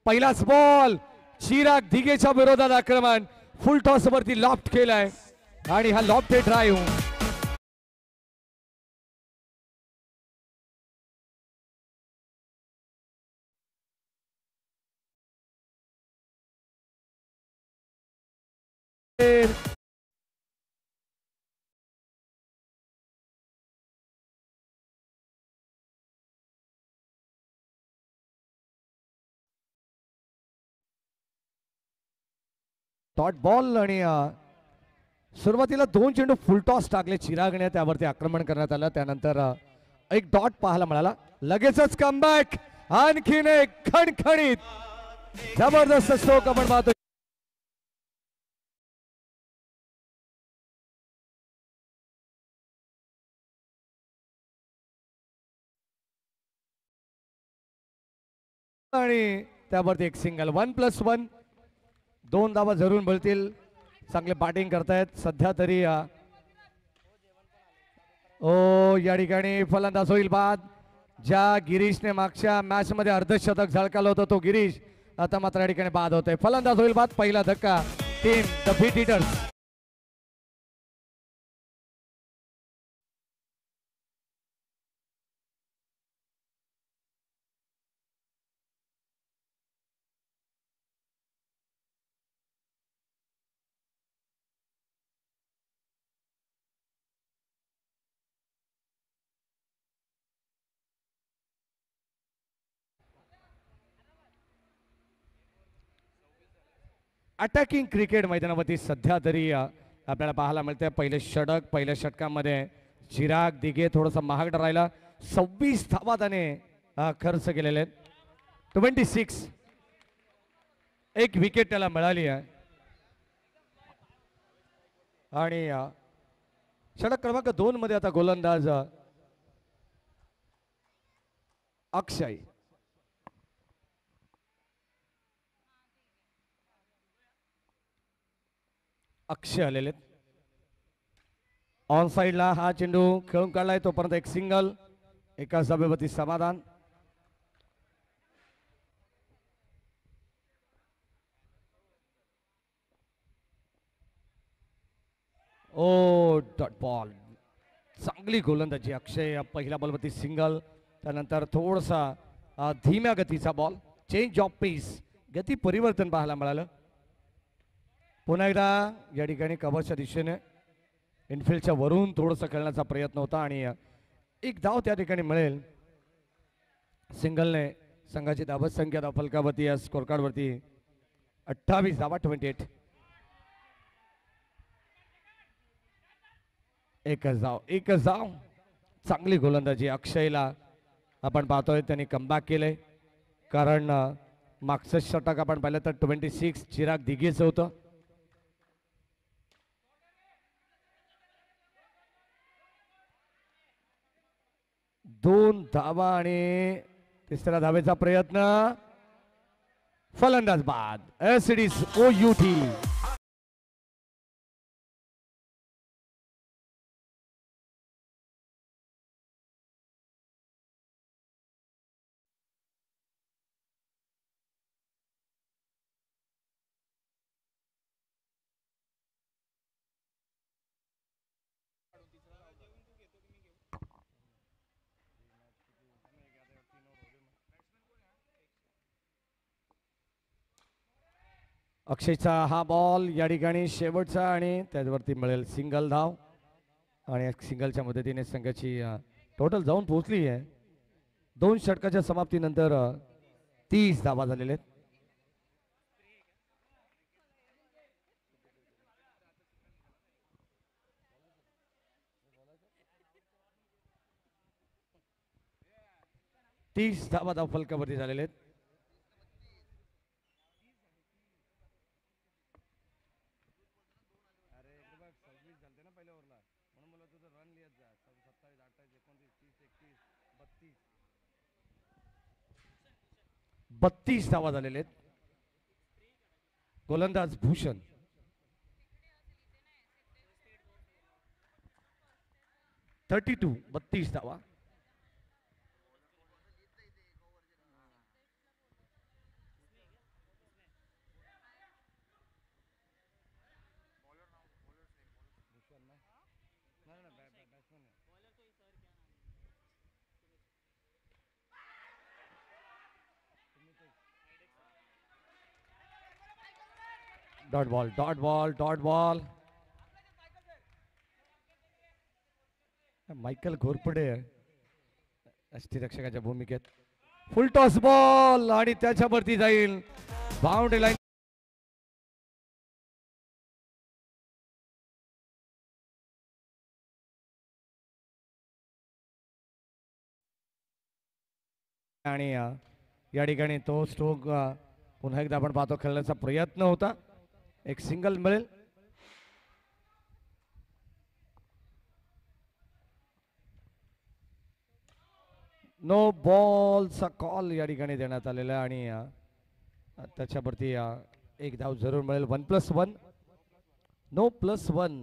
पहिलाच बॉल चिराग दिघेच्या विरोधात आक्रमण फुल टॉस वरती लॉफ्ट केलाय आणि हा लॉफ्ट ड्राईव्ह डॉट बॉल आणि सुरुवातीला 2 चेंडू फुल टॉस टाकले चिरागने त्यावरती आक्रमण करण्यात आलं त्यानंतर एक डॉट पाहायला मिळाला लगेचच कमबॅक आणखीन एक खणखणीत जबरदस्त स्ट्रोक आपण पाहतो आणि त्यावरती एक सिंगल 1+1 2 धावा जरूर मिळतील चांगले बॅटिंग करतायत सध्या तरी ओ या ठिकाणी फलंदाज होईल बाद ज्या गिरीशने मागच्या मॅच मध्ये अर्धशतक झळकावलं होतं तो गिरीश आता मात्र या ठिकाणी बाद होतोय फलंदाज होईल बाद पहिला धक्का team the big hitters attacking cricket मैदानावरती सध्या तरी आपल्याला पाहायला मिळते पहिल्या षटकामध्ये चिराग दिघे थोडंसं महागडं राहिला 26 धावा त्याने खर्च केलेले आहेत 26 एक विकेट त्याला मिळाली आहे आणि षटक क्रमांक 2 मध्ये आता गोलंदाज अक्षय आलेले ऑन साइडला हा चेंडू खेळून काढलाय तोपर्यंत एक सिंगल एका धावेवरती समाधान ओ डॉट बॉल चांगली गोलंदाजी अक्षय पहिल्या बॉलवरती सिंगल त्यानंतर थोडासा धीम्या गतीचा बॉल चेंज ऑफ पेस गती परिवर्तन पाहायला मिळालं पुन्हा एकदा या ठिकाणी कव्हरच्या दिशेने इनफिल्डच्या वरून थोडंसं खेळण्याचा प्रयत्न होता आणि एक धाव त्या ठिकाणी मिळेल सिंगलने संघाची धावत संख्या फलकावरती या स्कोर कार्डवरती 28 धावा 28 एकच धाव चांगली गोलंदाजी अक्षयला आपण पाहतोय त्यांनी कमबॅक केलंय कारण मागचं षटक आपण पाहिलं तर 26 चिराग दिघेचं होतं 2 धावा आणि तिसऱ्या धावेचा प्रयत्न फलंदाज बाद एसडीस ओयूटी अक्षयचा हा बॉल या ठिकाणी शेवटचा आणि त्यावरती मिळेल सिंगल धाव आणि सिंगलच्या मदतीने संघाची टोटल जाऊन पोहोचली आहे 2 षटकाच्या समाप्तीनंतर 30 धावा झालेले आहेत धाव फलकावरती झालेले आहेत बत्तीस धावा झालेले आहेत गोलंदाज भूषण 32 धावा dot ball dot ball dot ball. Michael Ghorpade यष्टीरक्षकाच्या भूमिकेत. फुल टॉस बॉल आणि त्याच्यावरती जाईल बाउंड्री लाईन. आणि या ठिकाणी तो स्ट्रोक पुन्हा एकदा आपण पाहतो खेळण्याचा प्रयत्न होता. एक सिंगल मिळेल. नो बॉलचा कॉल या ठिकाणी देण्यात आलेला आणि त्याच्यावरती एक धाव जरूर मिळेल. 1+1. नो +1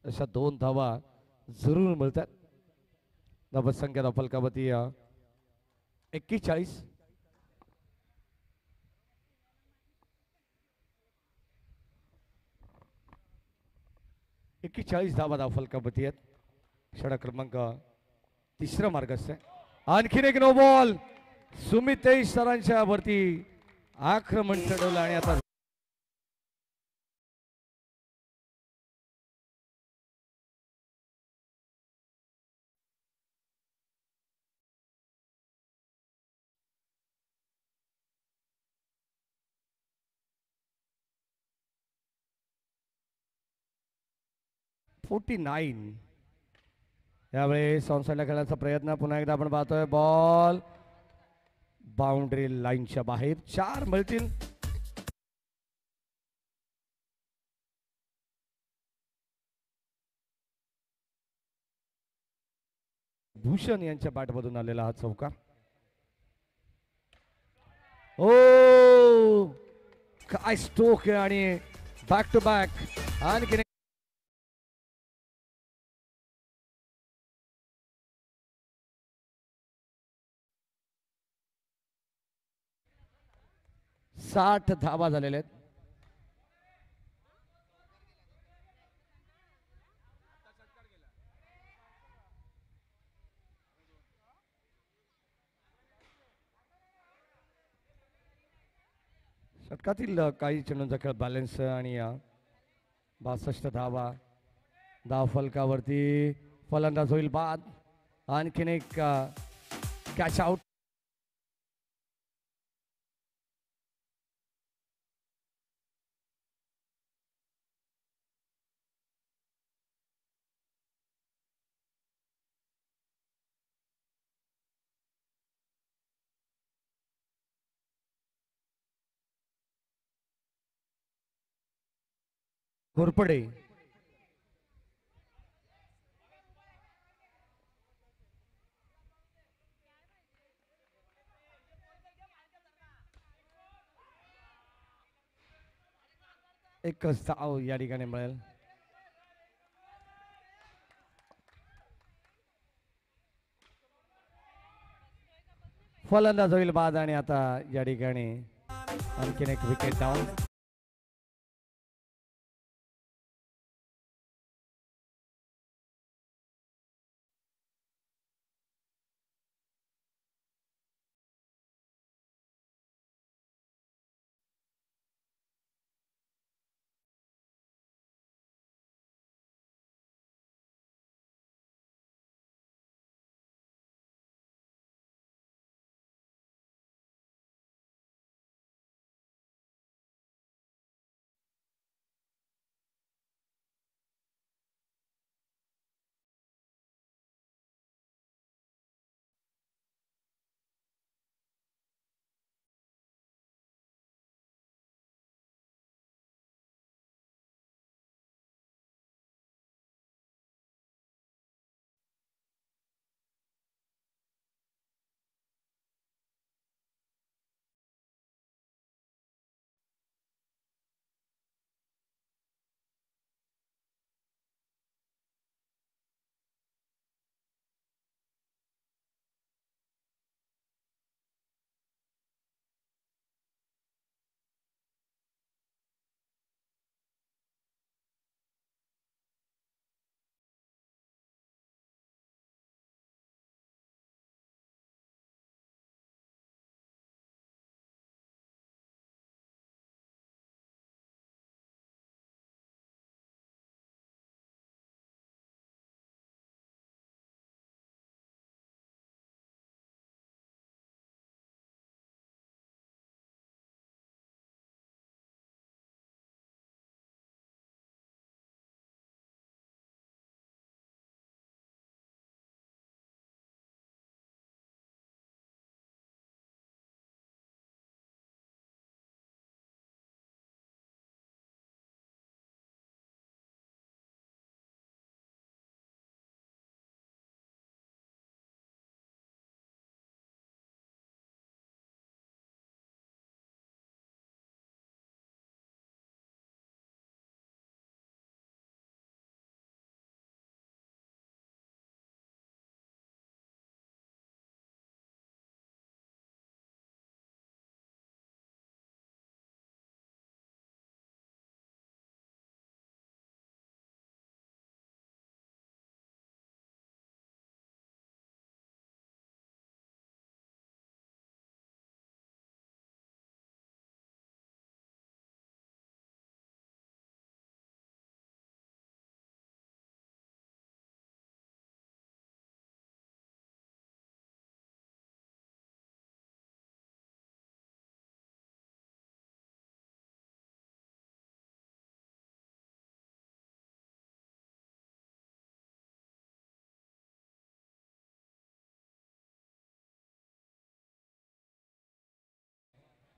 अशा 2 धावा जरूर मिळतात. धावसंख्या फलकावरती 41. धावा धावफलकावरती आहेत. षटक क्रमांक 3 मार्गस्थ आहे. आणखीन एक नो बॉल. सुमितेश सरांच्या वरती आक्रमण चढवलं आणि आता यावेळेस ऑनसाइडला खेळण्याचा प्रयत्न पुन्हा एकदा आपण पाहतोय. बॉल बाउंड्री लाईनच्या बाहेर. 4 मिळतील. भूषण यांच्या बॅटमधून आलेला हा चौकार. ओ काय स्ट्रोक आहे आणि बॅक टू बॅक आणखी साठ धावा झालेल्या आहेत. षटकातील काही चेंडूंचा खेळ बॅलन्स आणि 62 धावा धाव फलकावरती. फलंदाज होईल बाद. आणखीन एक कॅच आउट. घोरपडे एकच धाव या ठिकाणी मिळेल. फलंदाज होईल बाद आणि आता या ठिकाणी आणखीन एक wicket down.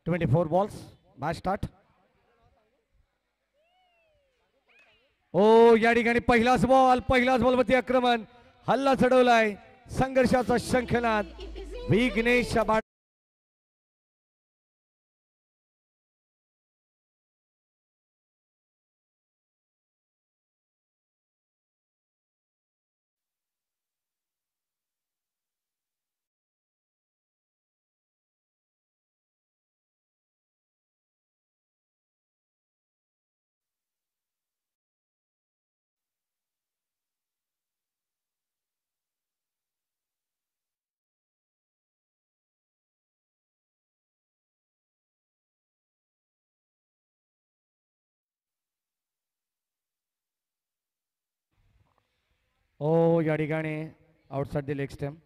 24 balls. Match start. ओ या ठिकाणी पहिलाच बॉलवरती आक्रमण, हल्ला चढवलाय, संघर्षाचा शंखनाद विघ्नेश बाट. ओ या ठिकाणी आउटसाइड द लेग स्टम्प.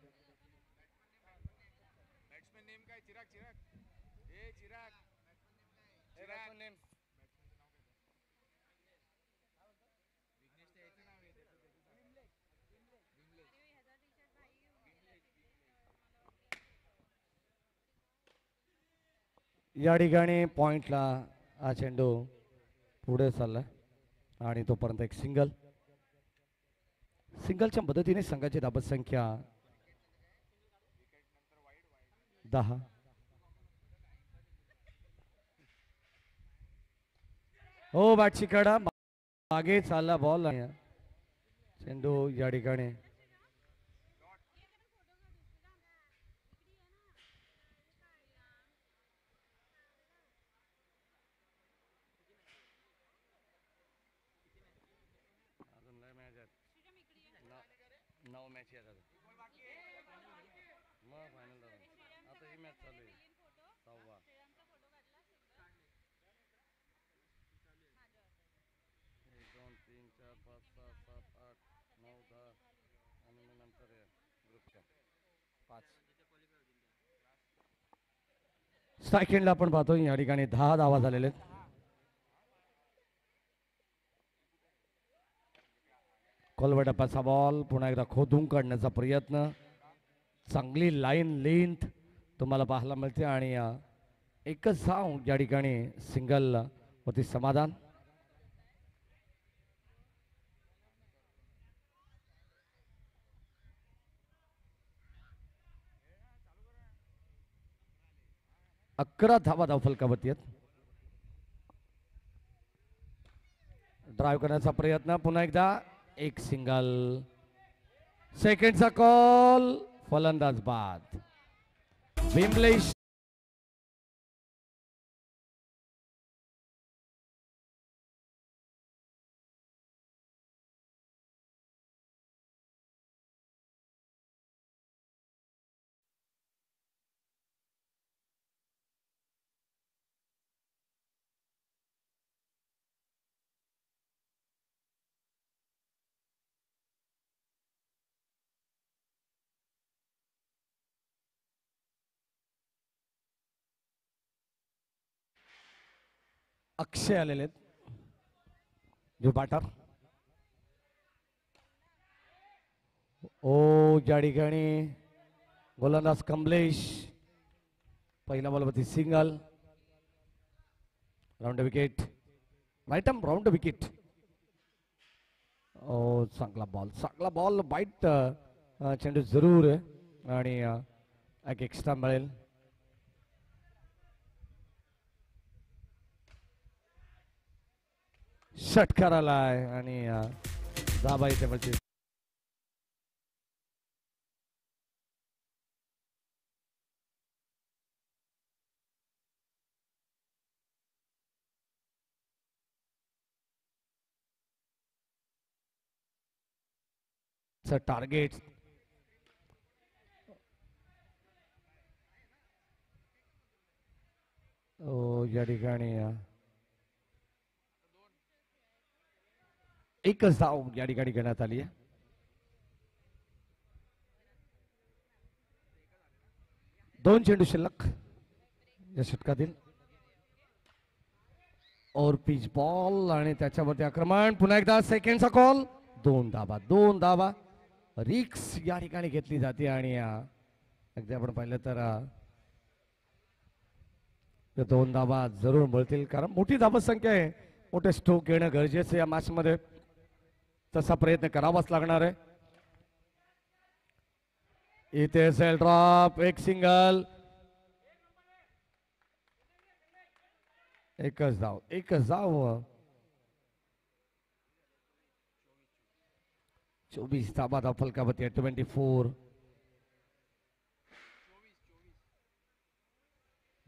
या ठिकाणी पॉइंटला हा चेंडू पुढे चालला आणि तोपर्यंत एक सिंगलच्या मदतीने संघाची धाबत संख्या 10. हो बॅटची कडा मागे चालला बॉल, चेंडू या ठिकाणी सेकंडला आपण पाहतो या ठिकाणी 10 धावा झालेले आहेत. कोलवटप्पाचा बॉल पुन्हा एकदा खोदून काढण्याचा प्रयत्न, चांगली लाईन लेंथ तुम्हाला पाहायला मिळते आणि एकच धाव या ठिकाणी सिंगल होती समाधान. अकरा धावा धावफलकावरती आहेत. ड्राईव्ह करण्याचा प्रयत्न, पुन्हा एकदा एक सिंगल, सेकंडचा कॉल, फलंदाज बाद. विमलेश अक्षय आलेले आहेत. जो बॅटर ओ या ठिकाणी गोलंदाज कमलेश, पहिला बॉलवरती single, round wicket, right round wicket. ओ चांगला बॉल बाईट चेंडू जरूर आहे आणि एक एक्स्ट्रा मिळेल. षटकार आलाय आणि धाबा इथे म्हणजे टार्गेट. ओ या ठिकाणी एकच धाव या ठिकाणी घेण्यात आली आहे. दोन चेंडू शिल्लक या षटकातील. और पिच बॉल आणि त्याच्यावरती आक्रमण, पुन्हा एकदा सेकंडचा कॉल, दोन धावा. रिक्स या ठिकाणी घेतली जाते आणि अगदी आपण पाहिलं तर दोन धावा जरूर मिळतील कारण मोठी धावा संख्या आहे. मोठे स्ट्रोक घेणं गरजेचं या मॅच मध्ये. तसा प्रयत्न करावाच लागणार आहे. इथे असेल ड्रॉप, एक सिंगल, एकच धाव. 24 धावा धाव फलकावरती 24.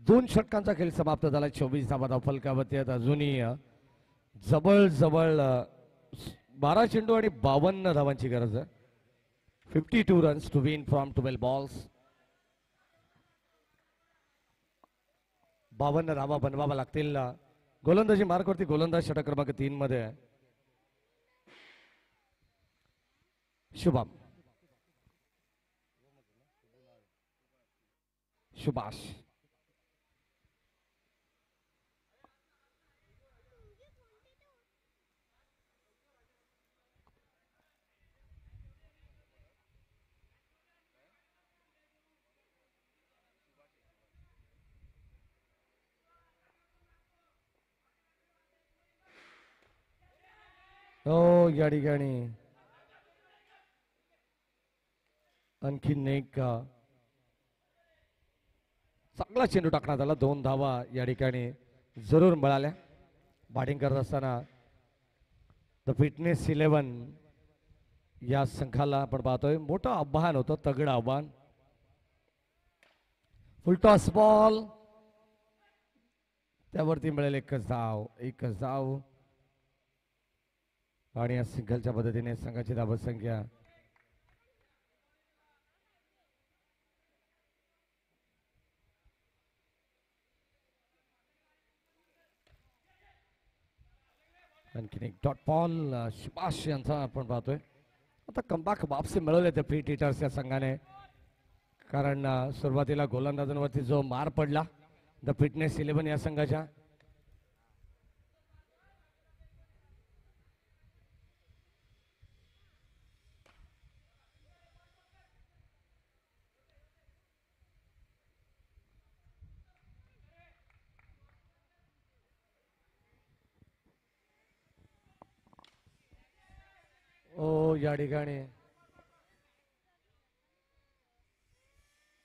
2 षटकांचा खेळ समाप्त झाला. 24 धावा धाव फलकावरती आहेत. अजूनही जवळ 12 चेंडू आणि 52 धावांची गरज आहे. 52 runs to win from 12 balls. 52 धावा बनवावा लागतील. गोलंदाजी मार्कवरती गोलंदाज षटक क्रमांक 3 मध्ये आहे सुभाष. हो या ठिकाणी आणखीन एक चांगला चेंडू टाकण्यात आला. 2 धावा या ठिकाणी जरूर मिळाल्या. बॅटिंग करत असताना द फिटनेस 11 या संघाला आपण पाहतोय मोठं आव्हान होतं. तगडं आव्हान. फुलटॉस बॉल त्यावरती मिळेल एकच धाव. आणि या सिंगलच्या पद्धतीने संघाची धावत संख्या आणखीन एक डॉट बॉल सुभाष यांचा आपण पाहतोय. आता कमबॅक वापसी मिळवले ते फ्री हिटर्स या संघाने. कारण सुरुवातीला गोलंदाजांवरती जो मार पडला द फिटनेस 11 या संघाच्या. या ठिकाणी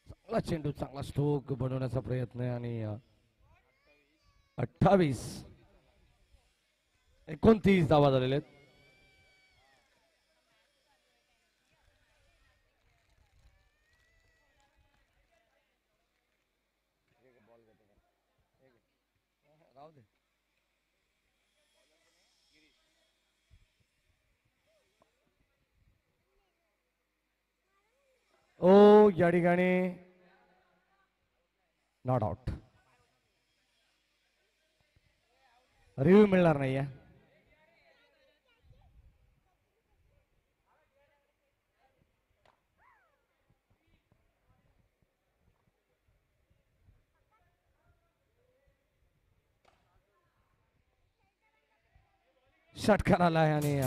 चांगला चेंडू, चांगला स्ट्रोक बनवण्याचा प्रयत्न आहे. आणि 29 धावा झालेले आहेत. या ठिकाणी नॉट आउट. रिव्ह्यू मिळणार नाहीये. षटकार आलाय आणि